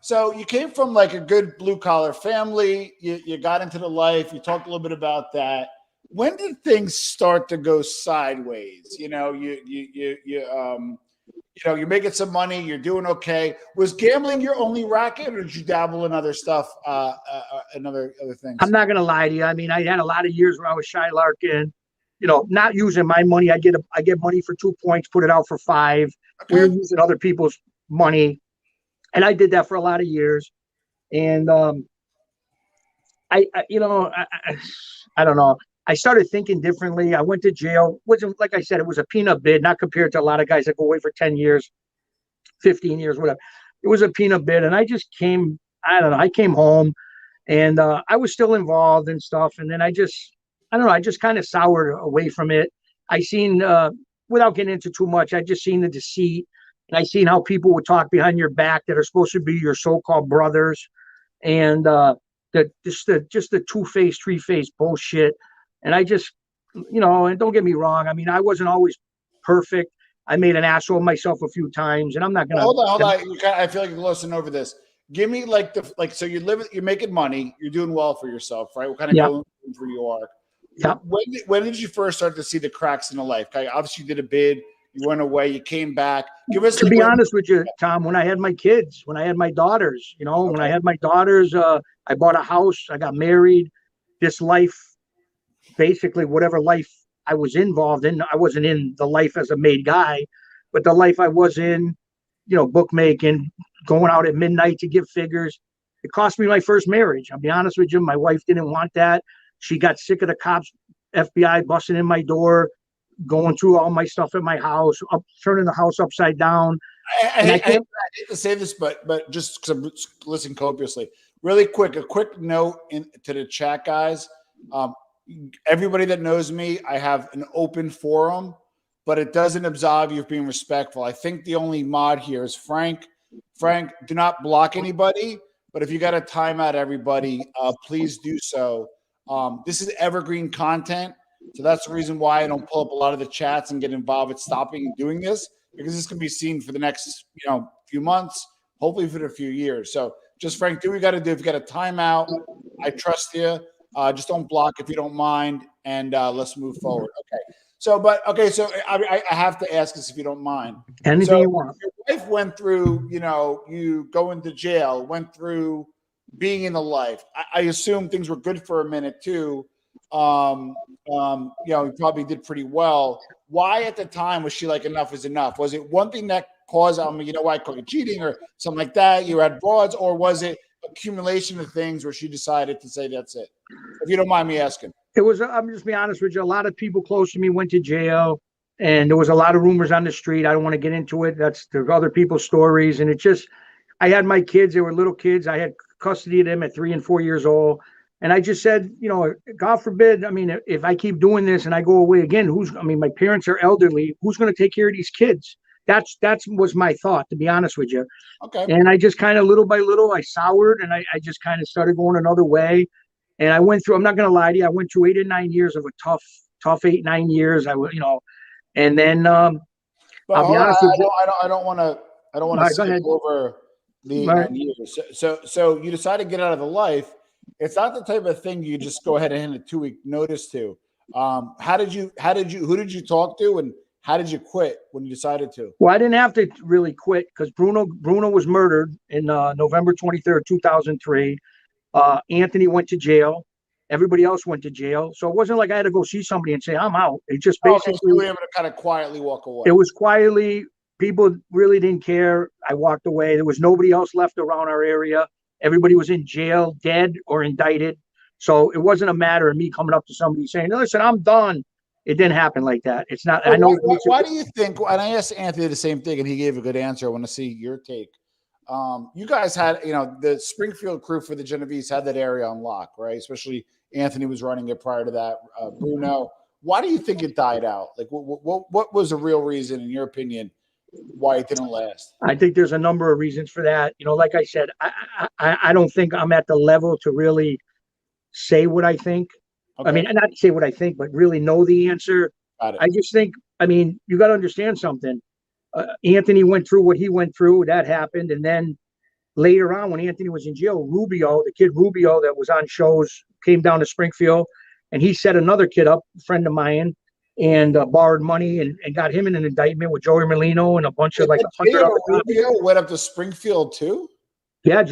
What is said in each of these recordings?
So you came from like a good blue collar family. You got into the life. You talked a little bit about that. When did things start to go sideways? You're making some money. You're doing okay. Was gambling your only racket, or did you dabble in other stuff, and other I'm things? not gonna lie to you. I mean, I had a lot of years where I was shy larking, not using my money. I get money for 2 points, put it out for five. We were Okay. using other people's money, and I did that for a lot of years. And I don't know. I started thinking differently. I went to jail. Wasn't like I said, it was a peanut bid, not compared to a lot of guys that go away for 10 years, 15 years, whatever. It was a peanut bid, and I just came. I don't know. I came home, and I was still involved and stuff. And then I don't know. I just kind of soured away from it. I seen, without getting into too much, I just seen the deceit, and I seen how people would talk behind your back that are supposed to be your so-called brothers, and the two-faced, three-faced bullshit. And I just, and don't get me wrong. I mean, I wasn't always perfect. I made an asshole of myself a few times, and I'm not gonna. Hold on. I feel like you're glossing over this. Give me so you're making money, you're doing well for yourself, right? What kind of Yeah. going through you are. Yeah. When did you first start to see the cracks in the life? Okay, obviously you did a bid, you went away, you came back. Give us To be honest with you, Tom, when I had my kids, when I had my daughters, when I had my daughters, I bought a house, I got married. This life, basically, whatever life I was involved in, I wasn't in the life as a made guy, but the life I was in, bookmaking, going out at midnight to give figures. It cost me my first marriage. I'll be honest with you. My wife didn't want that. She got sick of the cops, FBI busting in my door, going through all my stuff at my house, turning the house upside down. I hate to say this, but just because I'm listening copiously, really quick, a quick note to the chat, guys. Everybody that knows me, I have an open forum, but it doesn't absolve you of being respectful. I think the only mod here is Frank. Frank, do not block anybody, but if you got to time out everybody, please do so. This is evergreen content, so that's the reason why I don't pull up a lot of the chats and get involved with stopping and doing this, because this can be seen for the next few months, hopefully for a few years. So just Frank, do what you got to do. If you got a timeout, I trust you. Just don't block if you don't mind, and let's move forward. Okay. So I have to ask this if you don't mind. Anything you want. Your wife went through, you going to jail, went through being in the life. I assume things were good for a minute too. You probably did pretty well. Why at the time was she like, enough is enough? Was it one thing that caused, I call it cheating or something like that? You had broads, or was it accumulation of things where she decided to say, that's it? If you don't mind me asking. It was, I'm just be honest with you, a lot of people close to me went to jail, and there was a lot of rumors on the street. I don't want to get into it. There's other people's stories. And I had my kids, they were little kids. I had custody of them at 3 and 4 years old. And I just said, God forbid, if I keep doing this and I go away again, my parents are elderly. Who's going to take care of these kids? That's was my thought, to be honest with you. Okay. And I just kind of little by little, I soured, and I just kind of started going another way. And I went through, I'm not going to lie to you, I went through 8 or 9 years of a tough 8, 9 years. And then I'll be honest with you. I don't want to skip over the 8, 9 years. So you decided to get out of the life. It's not the type of thing you just go ahead and hand a 2-week notice to. Who did you talk to, and how did you quit when you decided to? Well, I didn't have to really quit, because Bruno was murdered in November 23rd, 2003. Anthony went to jail. Everybody else went to jail. So it wasn't like I had to go see somebody and say, I'm out. It just basically. You were able to kind of quietly walk away. It was quietly. People really didn't care. I walked away. There was nobody else left around our area. Everybody was in jail, dead or indicted. So it wasn't a matter of me coming up to somebody saying, listen, I'm done. It didn't happen like that. It's not. I know. Why do you think? And I asked Anthony the same thing, and he gave a good answer. I want to see your take. You guys had, the Springfield crew for the Genovese had that area on lock, right? Especially Anthony was running it prior to that. Bruno, why do you think it died out? Like, what was the real reason, in your opinion, why it didn't last? I think there's a number of reasons for that. Like I said, I don't think I'm at the level to really say what I think. Okay. Not say what I think, but really know the answer. I just think, you got to understand something. Anthony went through what he went through. That happened. And then later on, when Anthony was in jail, Rubio, the kid Rubio that was on shows, came down to Springfield, and he set another kid up, a friend of mine, and borrowed money and got him in an indictment with Joey Merlino and a bunch of like 100 other guys. Rubio went up to Springfield too? Yeah,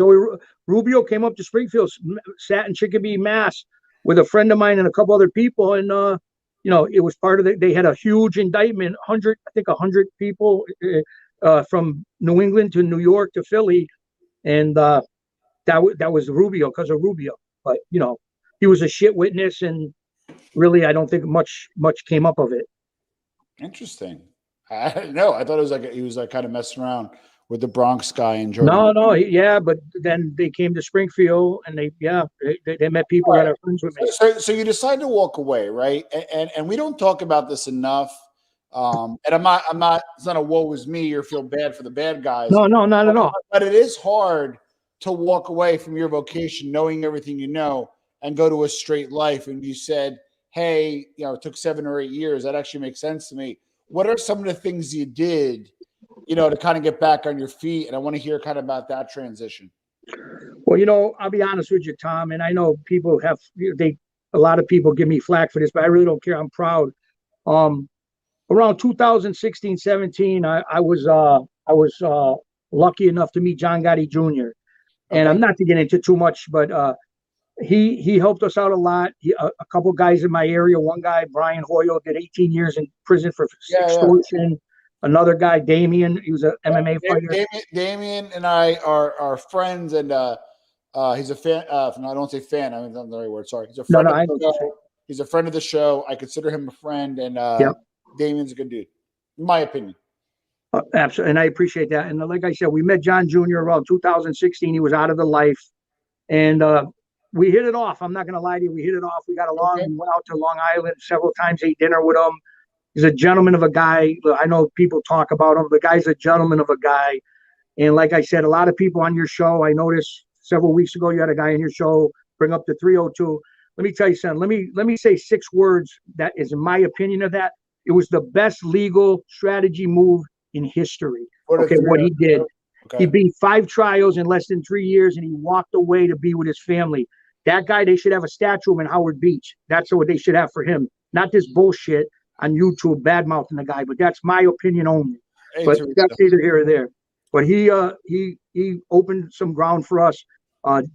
Rubio came up to Springfield, sat in Chicopee, Mass, with a friend of mine and a couple other people, and it was part of they had a huge indictment, 100 people from New England to New York to Philly, and that was Rubio, because of Rubio. But he was a shit witness, and really, I don't think much came up of it. Interesting. I didn't know. I thought it was like he was like kind of messing around with the Bronx guy and Jordan. No, but then they came to Springfield, and they met people that are friends with me. So you decide to walk away, right? And we don't talk about this enough. And I'm not. It's not a woe is me or feel bad for the bad guys. No, not at all. But it is hard to walk away from your vocation, knowing everything you know, and go to a straight life. And you said, hey, it took 7 or 8 years. That actually makes sense to me. What are some of the things you did, to kind of get back on your feet? And I want to hear kind of about that transition. Well, I'll be honest with you, Tom, and I know people a lot of people give me flack for this, but I really don't care. I'm proud. Around 2016, 17, I was lucky enough to meet John Gotti Jr. And I'm not to get into too much, but he helped us out a lot. A couple guys in my area. One guy, Brian Hoyle, did 18 years in prison for extortion. Yeah. Another guy, Damien, he was an MMA fighter. Damien and I are friends, and he's a fan. No, I don't say fan. I mean, that's not the right word. Sorry. He's a friend of the show. He's a friend of the show. I consider him a friend, and Damien's a good dude, in my opinion. Absolutely, and I appreciate that. And like I said, we met John Jr. around 2016. He was out of the life, and we hit it off. I'm not going to lie to you. We hit it off. We got along. Okay. We went out to Long Island several times, ate dinner with him. He's a gentleman of a guy. I know people talk about him. The guy's a gentleman of a guy. And like I said, a lot of people on your show, I noticed several weeks ago, you had a guy on your show bring up the 302. Let me tell you something. Let me say 6 words that is, in my opinion, of that. It was the best legal strategy move in history. What he did. Okay. He beat 5 trials in less than 3 years, and he walked away to be with his family. That guy, they should have a statue of him in Howard Beach. That's what they should have for him. Not this bullshit on YouTube bad-mouthing the guy, but that's my opinion only. Hey, but that's either here or there. But he opened some ground for us.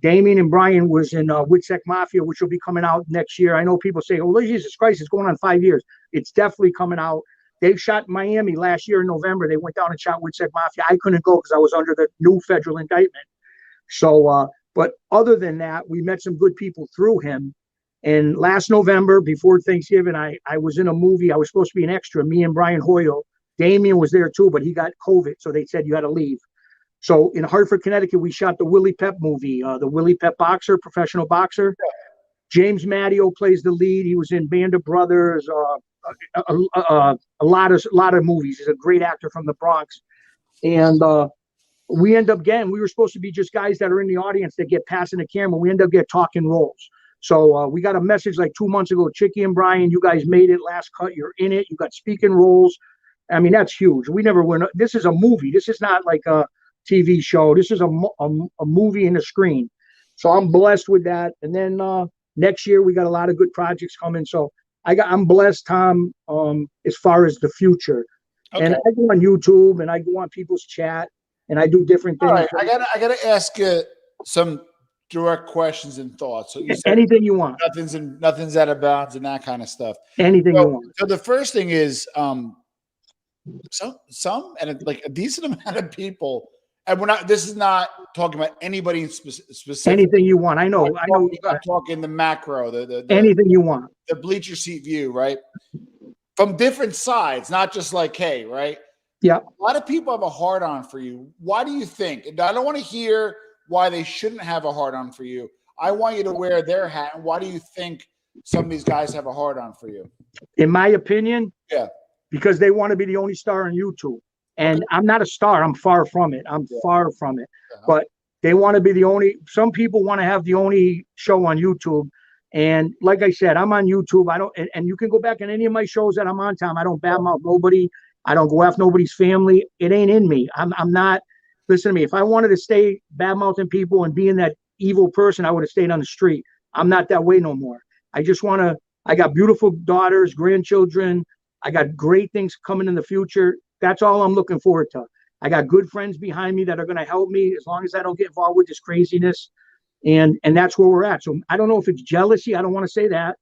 Damien and Brian was in Witsec Mafia, which will be coming out next year. I know people say, oh, Jesus Christ, it's going on 5 years. It's definitely coming out. They shot in Miami last year in November. They went down and shot Witsec Mafia. I couldn't go because I was under the new federal indictment. So, but other than that, we met some good people through him. And last November, before Thanksgiving, I was in a movie. I was supposed to be an extra, me and Brian Hoyle. Damien was there too, but he got COVID, so they said you had to leave. So in Hartford, Connecticut, we shot the Willie Pep movie, the Willie Pep boxer, professional boxer. James Matteo plays the lead. He was in Band of Brothers, a lot of movies. He's a great actor from the Bronx. And we end up getting, we were supposed to be just guys that are in the audience that get passing the camera. We end up getting talking roles. So we got a message like 2 months ago, Chicky and Brian, you guys made it, last cut, you're in it, you got speaking roles. I mean, that's huge. We never win. This is a movie. This is not like a TV show. This is a movie in the screen. So I'm blessed with that. And then next year we got a lot of good projects coming. So I'm blessed, Tom, as far as the future. Okay. And I go on YouTube and I go on people's chat and I do different things. All right, I gotta ask you some direct questions and thoughts. So you said anything you want. Nothing's out of bounds and that kind of stuff. Anything you want. So the first thing is some and like a decent amount of people, and this is not talking about anybody in specific. Anything you want. I know. I'm talking the macro, the anything you want. The bleacher seat view, right? From different sides, not just like, hey, right? Yeah. A lot of people have a hard on for you. Why do you think? And I don't want to hear why they shouldn't have a hard on for you. I want you to wear their hat. And why do you think some of these guys have a hard on for you? In my opinion, yeah, because they want to be the only star on YouTube. And okay. I'm not a star. I'm far from it. Far from it. But they want to be the only. Some people want to have the only show on YouTube. And like I said, I'm on YouTube. I don't. And you can go back in any of my shows that I'm on, Tom. I don't badmouth nobody. I don't go after nobody's family. It ain't in me. I'm not. listen to me. If I wanted to stay bad mouthing people and being that evil person, I would have stayed on the street. I'm not that way no more. I just want to. I got beautiful daughters, grandchildren. I got great things coming in the future. That's all I'm looking forward to. I got good friends behind me that are going to help me as long as I don't get involved with this craziness. And that's where we're at. So I don't know if it's jealousy. I don't want to say that,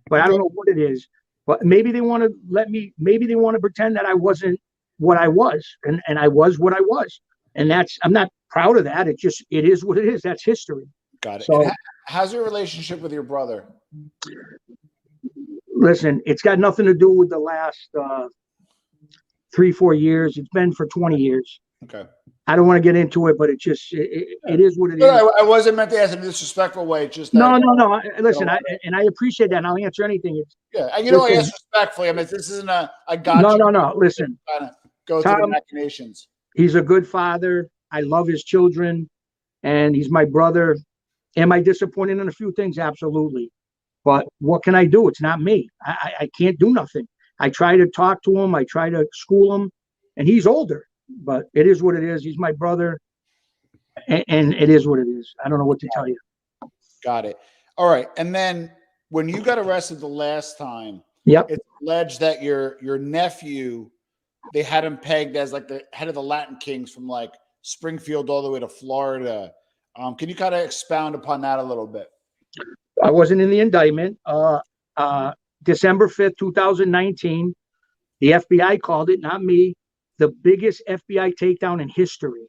but I don't know what it is. But maybe they want to maybe they want to pretend that I wasn't what I was, and I was what I was. And I'm not proud of that. It is what it is. That's history. Got it. So, and how's your relationship with your brother? Listen, it's got nothing to do with the last 3-4 years. It's been for 20 years. Okay. I don't want to get into it, but it is what it is. I wasn't meant to ask in a disrespectful way. It's just no. Listen, I appreciate that, and I'll answer anything. And I ask respectfully. I mean, this isn't I got you. No. Listen, kind of go through the machinations. He's a good father. I love his children, and he's my brother. Am I disappointed in a few things? Absolutely. But what can I do? It's not me. I can't do nothing. I try to talk to him. I try to school him, and he's older. But it is what it is. He's my brother, and it is what it is. I don't know what to tell you. Got it. All right. And then when you got arrested the last time, it's alleged that your nephew, they had him pegged as like the head of the Latin Kings from like Springfield all the way to Florida. Can you kind of expound upon that a little bit? I wasn't in the indictment. December 5th, 2019, the FBI called it, not me, the biggest FBI takedown in history.